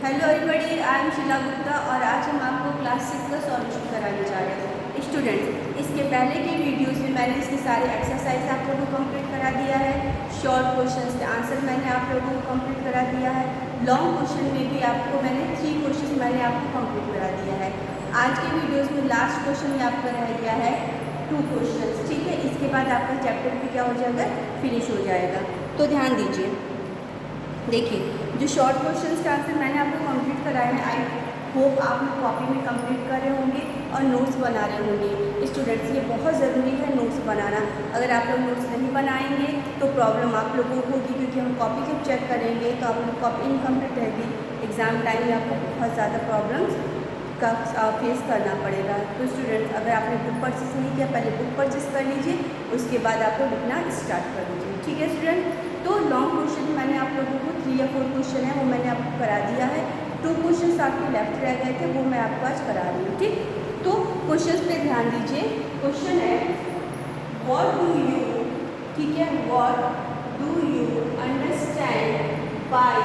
Hello everybody, I am Sheela Gupta और आज हम आपको क्लास 6 का सॉल्यूशन कराने जा रहे हैं। स्टूडेंट्स, इसके पहले के वीडियोस में मैंने इसके सारे एक्सरसाइज आप लोगों को कंप्लीट करा दिया है। शॉर्ट क्वेश्चंस के आंसर मैंने आप लोगों को कंप्लीट करा दिया है। लॉन्ग क्वेश्चन में भी आपको मैंने 3 क्वेश्चन मैंने आपको कंप्लीट करा दिया है। आज के वीडियोज़ में लास्ट क्वेश्चन में आपका रह गया है 2 क्वेश्चन। ठीक है, इसके बाद आपका चैप्टर भी क्या हो जाएगा, फिनिश हो जाएगा। तो ध्यान दीजिए, देखिए जो शॉर्ट क्वेश्चंस का आंसर मैंने आपको कंप्लीट कराया है, आई होप आप लोग कॉपी में कंप्लीट कर रहे होंगे और नोट्स बना रहे होंगे। स्टूडेंट्स, ये बहुत ज़रूरी है नोट्स बनाना। अगर आप लोग नोट्स नहीं बनाएंगे तो प्रॉब्लम आप लोगों को होगी, क्योंकि हम कॉपी जब चेक करेंगे तो आप लोग कॉपी इनकम्प्लीट रहेगी। एग्ज़ाम टाइम में आपको बहुत ज़्यादा प्रॉब्लम्स का फेस करना पड़ेगा। तो स्टूडेंट्स, अगर आपने बुक परचेस नहीं किया, पहले बुक परचेस कर लीजिए, उसके बाद आपको लिखना स्टार्ट कर दीजिए। ठीक है स्टूडेंट, तो लॉन्ग क्वेश्चन मैंने आप लोगों को 3 या 4 क्वेश्चन है वो मैंने आपको करा दिया है। 2 क्वेश्चन आपके लेफ्ट रह गए थे, वो मैं आपको आज करा रही हूँ। ठीक, तो क्वेश्चन पे ध्यान दीजिए। क्वेश्चन है व्हाट डू यू, ठीक है, what do you understand by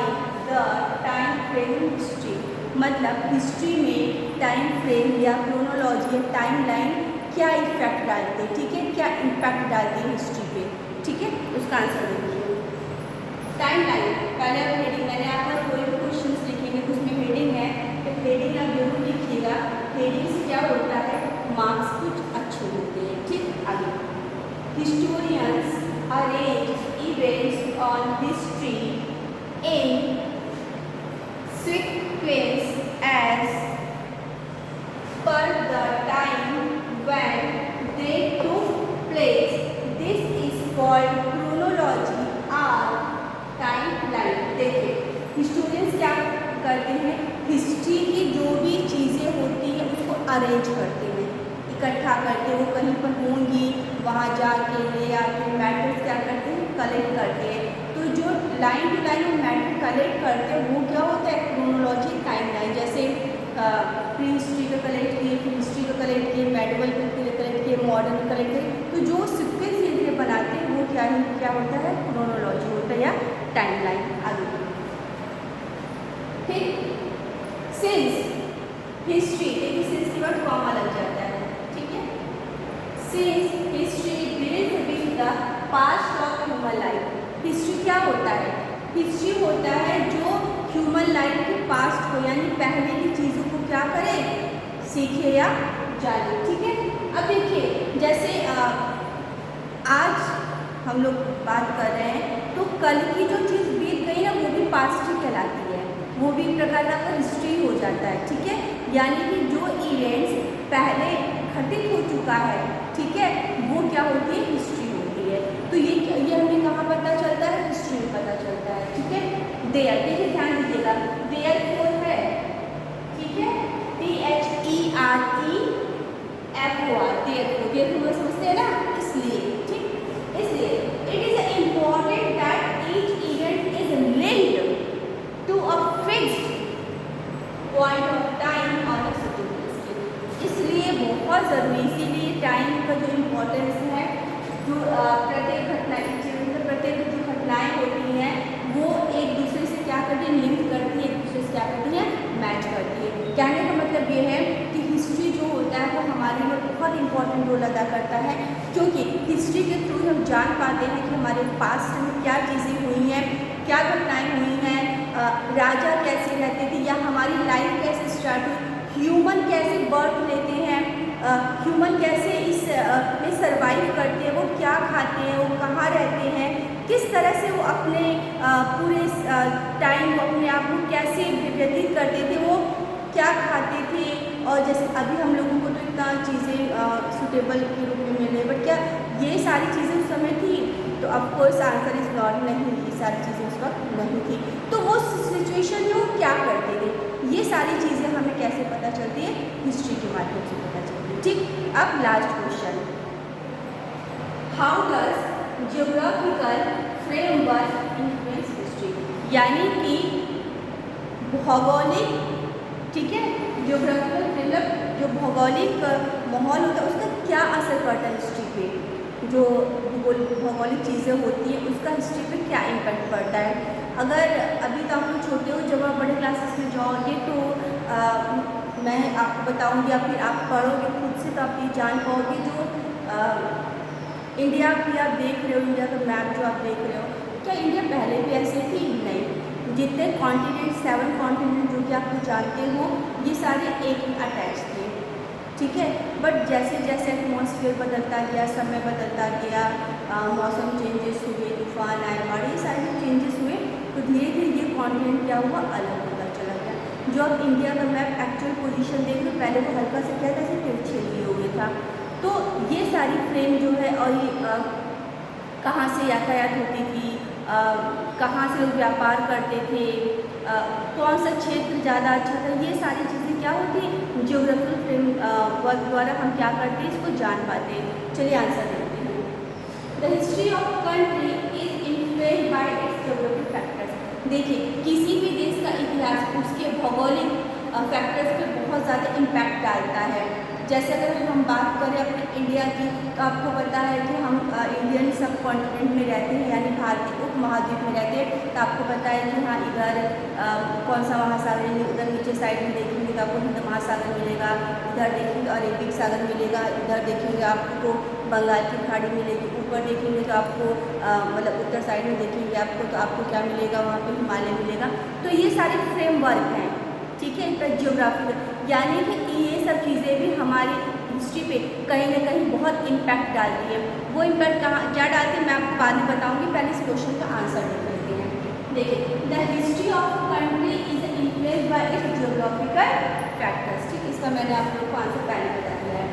the time frame history. मतलब हिस्ट्री में टाइम फ्रेम या क्रोनोलॉजी या टाइम लाइन क्या इफेक्ट डालते हैं, ठीक है, क्या इम्पैक्ट डालती है हिस्ट्री पे। ठीक है, उसका आंसर देखिए। टाइम लाइन, पहले आप हेडिंग, मैंने आप पर कोई भी क्वेश्चन लिखेंगे उसमें हेडिंग है तो हेडिंग आप जरूर लिखिएगा। हेडिंग से क्या होता है, मार्क्स कुछ अच्छे होते हैं। ठीक, आगे historians arrange events on history in sequence as per the time when they took place. This is called chronology or timeline. देखिए, हिस्टोरियंस क्या करते हैं, हिस्ट्री की जो भी चीज़ें होती हैं उसको अरेंज करते हैं, इकट्ठा करते हैं। वो कहीं पर होंगी, वहाँ जाके ले आके मैटर्स क्या करते हैं, कलेक्ट करते हैं। तो जो line to line matter collect करते हैं वो क्या होता है, क्रोनोलॉजी टाइम लाइन। जैसे प्री हिस्ट्री का कलेक्ट किए, फिर हिस्ट्री का कलेक्ट किए, मेडिवल का कलेक्ट किए, मॉडर्न कलेक्ट किए। तो जो सिक्वेंस धीरे बनाते हैं वो क्या होता है, क्रोनोलॉजी होता है या टाइम लाइन। आगे ठीक, सिंस हिस्ट्री, देखिए सिंस के बाद कॉमा लग जाता है। ठीक है, since history deals with the past of human life. History क्या होता है, हिस्ट्री होता है जो ह्यूमन लाइफ के पास्ट को, यानी पहले की चीज़ों को क्या करे, सीखे या जाने। ठीक है, अब देखिए जैसे आज हम लोग बात कर रहे हैं तो कल की जो चीज़ बीत गई ना वो भी पास्ट ही कहलाती है, वो भी एक प्रकार का हिस्ट्री हो जाता है। ठीक है, यानी कि जो इवेंट्स पहले घटित हो चुका है, ठीक है, वो क्या होती है, हिस्ट्री होती है। तो ये हमें कहाँ पता चलता है, हिस्ट्री में पता चलता है। ठीक है, देयर, देखिए ध्यान दीजिएगा, देयर फोर है, ठीक है, THEREFOR, देयर फोर समझते हैं ना, इसलिए। ठीक, इसलिए it is important that each event is linked to a fixed point of time on a certain scale. इसलिए बहुत ज़रूरी, इसीलिए टाइम का जो इम्पोर्टेंस है, जो प्रत्येक घटना की, मतलब प्रत्येक जो घटनाएँ होती हैं वो एक दूसरे से क्या करती है, लिंक करती है, एक दूसरे से क्या करती है, मैच करती है। कहने का मतलब ये है कि हिस्ट्री जो होता है वो हमारे लिए बहुत इंपॉर्टेंट रोल अदा करता है, क्योंकि हिस्ट्री के थ्रू हम जान पाते हैं कि हमारे पास्ट में क्या चीज़ें हुई हैं, क्या घटनाएँ हुई हैं, राजा कैसे रहते थे या हमारी लाइफ कैसे स्टार्ट हुई, ह्यूमन कैसे बर्थ लेते हैं, ह्यूमन कैसे इस में सर्वाइव करते हैं, वो क्या खाते हैं, वो कहाँ रहते हैं, किस तरह से वो अपने पूरे टाइम अपने आप को कैसे व्यतीत करते थे, वो क्या खाते थे। और जैसे अभी हम लोगों को तो इतना चीज़ें सूटेबल के रूप में मिले, बट क्या ये सारी चीज़ें उस समय थी, तो ऑफकोर्स आंसर इज नॉट, नहीं, ये सारी चीज़ें उस वक्त नहीं थी। तो वो सिचुएशन में वो क्या करते थे, ये सारी चीज़ें हमें कैसे पता चलती है, हिस्ट्री के माध्यम से पता चलती है। ठीक, अब last question, how does geographical framework influence history. यानी कि भौगोलिक, ठीक है, जियोग्राफिकल मतलब जो भौगोलिक माहौल होता है उसका क्या असर पड़ता है हिस्ट्री पे, जो भौगोलिक चीज़ें होती हैं उसका हिस्ट्री पे क्या इम्पैक्ट पड़ता है। अगर अभी तो आप लोग छोटे हो, जब आप बड़े क्लासेस में जाओ मैं आपको बताऊंगी, या फिर आप पढ़ोगे खुद से तो आप ये जान पाओगे। जो इंडिया की आप देख रहे हो, इंडिया का मैप जो आप देख रहे हो, क्या इंडिया पहले भी ऐसे थी? नहीं। जितने कॉन्टिनेंट, 7 कॉन्टिनेंट जो कि आप जानते हो, ये सारे एक ही अटैच थे, ठीक है। बट जैसे जैसे एटमॉस्फेयर बदलता गया, समय बदलता गया, मौसम चेंजेस हुए, तूफान आए, बाढ़, ये सारे चेंजेस हुए, तो धीरे धीरे ये कॉन्टिनेंट क्या हुआ, अलग होता चला गया। जो आप इंडिया का मैप एक्चुअल पोजीशन देख लो, पहले वो हल्का से क्या था, ऐसे तिरछे लिए हुए था। तो ये सारी फ्रेम जो है, और ये कहाँ से यातायात होती थी, कहाँ से लोग व्यापार करते थे, कौन सा क्षेत्र ज़्यादा अच्छा था, ये सारी चीज़ें क्या होती है, जियोग्राफिकल फ्रेम वर्क द्वारा हम क्या करते हैं, इसको जान पाते हैं। चलिए आंसर देखते हैं। The history of country is influenced by it's geographic factors. देखिए, किसी भी देश का इतिहास उसके भौगोलिक फैक्टर्स पे बहुत ज़्यादा इम्पैक्ट डालता है। जैसे अगर हम बात करें अपने इंडिया की, तो आपको पता है कि हम इंडियन सब कॉन्टिनेंट में रहते हैं, यानी भारतीय उपमहाद्वीप में रहते हैं। तो आपको पता है कि हाँ, इधर कौन सा महासागर है, उधर नीचे साइड में देखेंगे तो आपको हिंद महासागर मिलेगा, इधर देखेंगे अरेबिक सागर मिलेगा, इधर देखेंगे आपको बंगाल की खाड़ी मिलेगी, ऊपर देखेंगे तो आपको मतलब उत्तर साइड में देखेंगे आपको, तो आपको क्या मिलेगा, वहाँ पे हिमालय मिलेगा। तो ये सारे फ्रेमवर्क हैं, ठीक है, इनका जियोग्राफी, यानी कि ये सब चीज़ें भी हमारी हिस्ट्री पे कहीं ना कहीं बहुत इम्पैक्ट डालती है। वो इम्पैक्ट कहाँ क्या डालती है मैं आपको बाद में बताऊंगी, पहले इस क्वेश्चन का आंसर देख लेते हैं। देखिए, the history of country is influenced by it's geographical factors, ठीक, इसका मैंने आप लोगों को आंसर पहले बता दिया है।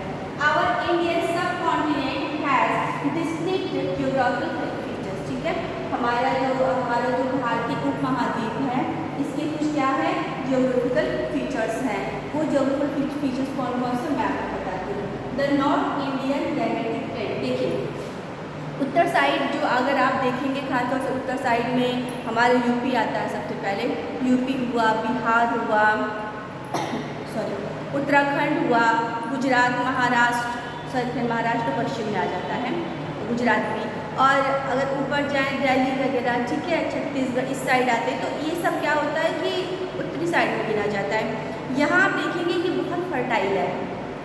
आवर इंडियन सब continent has distinct geographical features, ठीक है, हमारा जो भारतीय उपमहाद्वीप है, इसके कुछ क्या है, जियोग्राफिकल फीचर्स हैं। वो जियोग्राफिकल फीचर्स कौन कौन से मैं आपको बताती हूँ। The north Indian climatic trend, देखिए उत्तर साइड जो अगर आप देखेंगे, खासतौर से उत्तर साइड में हमारे यूपी आता है सबसे पहले, यूपी हुआ, बिहार हुआ, सॉरी उत्तराखंड हुआ, गुजरात, महाराष्ट्र, सॉरी फिर महाराष्ट्र पश्चिम में आ जाता है, गुजरात भी, और अगर ऊपर जाएँ दिल्ली वगैरह, ठीक है, छत्तीसगढ़ इस साइड आते हैं, तो ये सब क्या होता है कि उत्तरी साइड में गिना जाता है। यहाँ आप देखेंगे कि बहुत फर्टाइल है,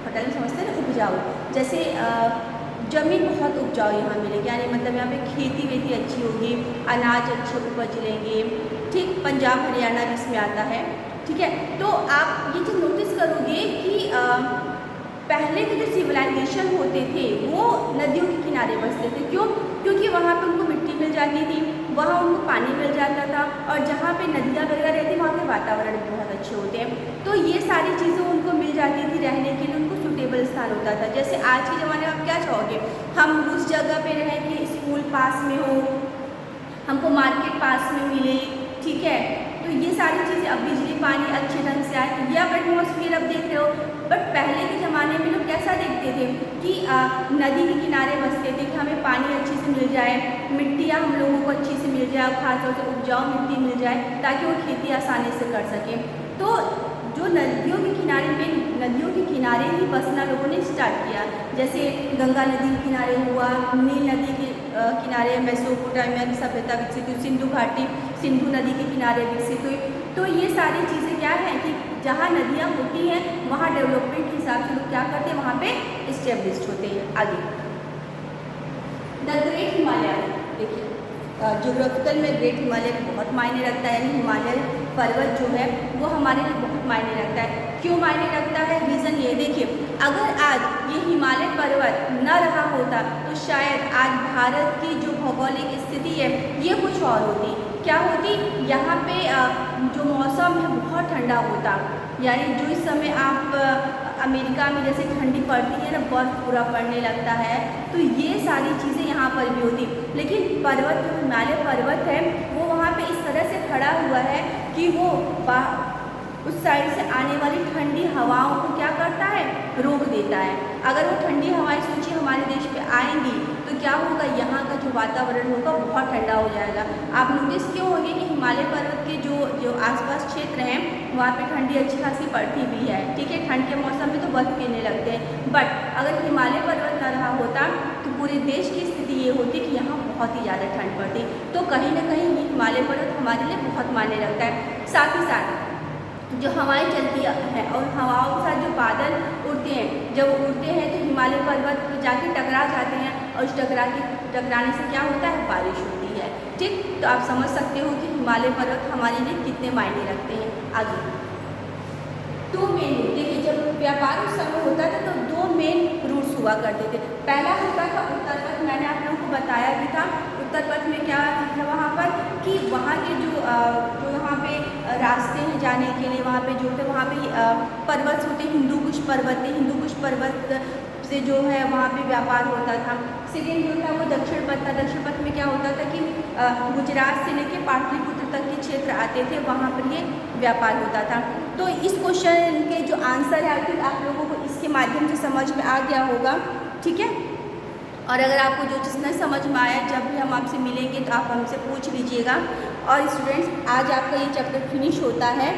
फर्टाइल समझते हैं ना, उपजाऊ, जैसे ज़मीन बहुत उपजाऊ यहाँ मिलेगी, यानी मतलब यहाँ पे खेती वेती अच्छी होगी, अनाज अच्छे उपज लेंगे, ठीक, पंजाब हरियाणा भी इसमें आता है, ठीक है। तो आप ये चीज़ नोटिस करोगे कि पहले के जो सिविलाइजेशन होते थे वो नदियों के किनारे बसते थे, क्यों, क्योंकि वहाँ पे उनको मिट्टी मिल जाती थी, वहाँ उनको पानी मिल जाता था, और जहाँ पे नदियाँ वगैरह रहती वहाँ के वातावरण बहुत अच्छे होते हैं, तो ये सारी चीज़ें उनको मिल जाती थी, रहने के लिए उनको सूटेबल स्थान होता था। जैसे आज के ज़माने में आप क्या चाहोगे, हम उस जगह पे रहें कि स्कूल पास में हो, हमको मार्केट पास में मिले, ठीक है, तो ये सारी चीज़ें, अब बिजली पानी अच्छे ढंग से आए, ये आप एटमॉस्फेयर अब देख रहे हो। बट पहले के ज़माने में लोग कैसा देखते थे कि नदी के किनारे बसते थे कि हमें पानी अच्छे से मिल जाए, मिट्टियाँ हम लोगों को अच्छी से मिल जाए, खासतौर से उपजाऊ मिट्टी मिल जाए, ताकि वो खेती आसानी से कर सकें। तो जो नदियों के किनारे में, नदियों के किनारे ही बसना लोगों ने स्टार्ट किया, जैसे गंगा नदी के किनारे हुआ, नील नदी के किनारे मेसोपोटामिया की सभ्यता विकसित हुई, सिंधु घाटी सिंधु नदी के किनारे विकसित हुई। तो ये सारी चीज़ें क्या है कि जहाँ नदियाँ होती हैं वहाँ डेवलपमेंट के हिसाब से लोग क्या करते हैं, वहाँ पे इस्टेब्लिश्ड होते हैं। आगे द ग्रेट हिमालय, देखिए जियोग्राफिकल में ग्रेट हिमालय बहुत मायने रखता है, यानी हिमालय पर्वत जो है वो हमारे लिए बहुत मायने रखता है। क्यों मायने रखता है, रीज़न ये देखिए, अगर आज ये हिमालय पर्वत न रहा होता तो शायद आज भारत की जो भौगोलिक स्थिति है ये कुछ और होती। क्या होती, यहाँ पे जो मौसम है बहुत ठंडा होता, यानी जो इस समय आप अमेरिका में जैसे ठंडी पड़ती है ना, बर्फ़ पूरा पड़ने लगता है, तो ये सारी चीज़ें यहाँ पर भी होती। लेकिन पर्वत, जो हिमालय पर्वत है वो वहाँ पे इस तरह से खड़ा हुआ है कि वो उस साइड से आने वाली ठंडी हवाओं को क्या करता है, रोक देता है। अगर वो ठंडी हवाएं सोचिए हमारे देश पे आएंगी तो क्या होगा, यहाँ का जो वातावरण होगा बहुत ठंडा हो जाएगा। आप नोटिस क्यों होंगे कि हिमालय पर्वत के जो आसपास क्षेत्र हैं वहाँ पे ठंडी अच्छी खासी पड़ती भी है, ठीक है, ठंड के मौसम में तो बर्फ़ गिरने लगते हैं। बट अगर हिमालय पर्वत न रहा होता तो पूरे देश की स्थिति ये होती कि यहाँ बहुत ही ज़्यादा ठंड पड़ती। तो कहीं ना कहीं ये हिमालय पर्वत हमारे लिए बहुत मायने रखता है। साथ ही साथ जो हवाएं चलती हैं और हवाओं के साथ जो बादल उड़ते हैं, जब वो उड़ते हैं तो हिमालय पर्वत पर जाके टकरा जाते हैं और उस टकराने से क्या होता है, बारिश होती है। ठीक, तो आप समझ सकते हो कि हिमालय पर्वत हमारे लिए कितने मायने रखते हैं। आगे दो मेन, देखिए जब व्यापार उस समय होता था तो दो मेन रूट्स हुआ करते थे। पहला होता था उत्तर पथ, मैंने आप लोगों को बताया भी था। उत्तर पथ में क्या है वहाँ पर कि वहाँ के जो वहाँ पे रास्ते हैं जाने के लिए, वहाँ पे जो थे वहाँ पे पर्वत होते, हिंदू कुश पर्वत से जो है वहाँ पे व्यापार होता था। सेकेंड जो था वो दक्षिण पथ था। दक्षिण पथ में क्या होता था कि गुजरात से लेकर पाटलिपुत्र तक के क्षेत्र आते थे, वहाँ पर ये व्यापार होता था। तो इस क्वेश्चन के जो आंसर है आई थिंक आप लोगों को इसके माध्यम से समझ में आ गया होगा। ठीक है, और अगर आपको जो चीज़ नहीं समझ में आया, जब भी हम आपसे मिलेंगे तो आप हमसे पूछ लीजिएगा। और स्टूडेंट्स, आज आपका ये चैप्टर फिनिश होता है।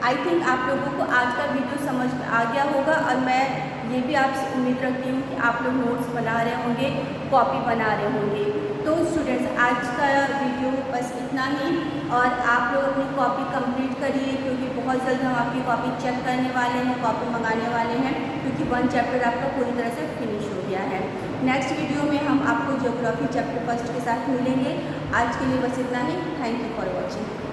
आई थिंक आप लोगों को आज का वीडियो समझ में आ गया होगा और मैं ये भी आपसे उम्मीद रखती हूँ कि आप लोग नोट्स बना रहे होंगे, कॉपी बना रहे होंगे। तो स्टूडेंट्स, आज का वीडियो बस इतना ही, और आप लोग अपनी कॉपी कंप्लीट करिए क्योंकि बहुत जल्द हम आपकी कॉपी चेक करने वाले हैं, कॉपी मंगाने वाले हैं, क्योंकि 1 चैप्टर आपका पूरी तरह से फिनिश हो गया है। नेक्स्ट वीडियो में हम आपको ज्योग्राफी चैप्टर 1 के साथ मिलेंगे। आज के लिए बस इतना ही। Thank you for watching.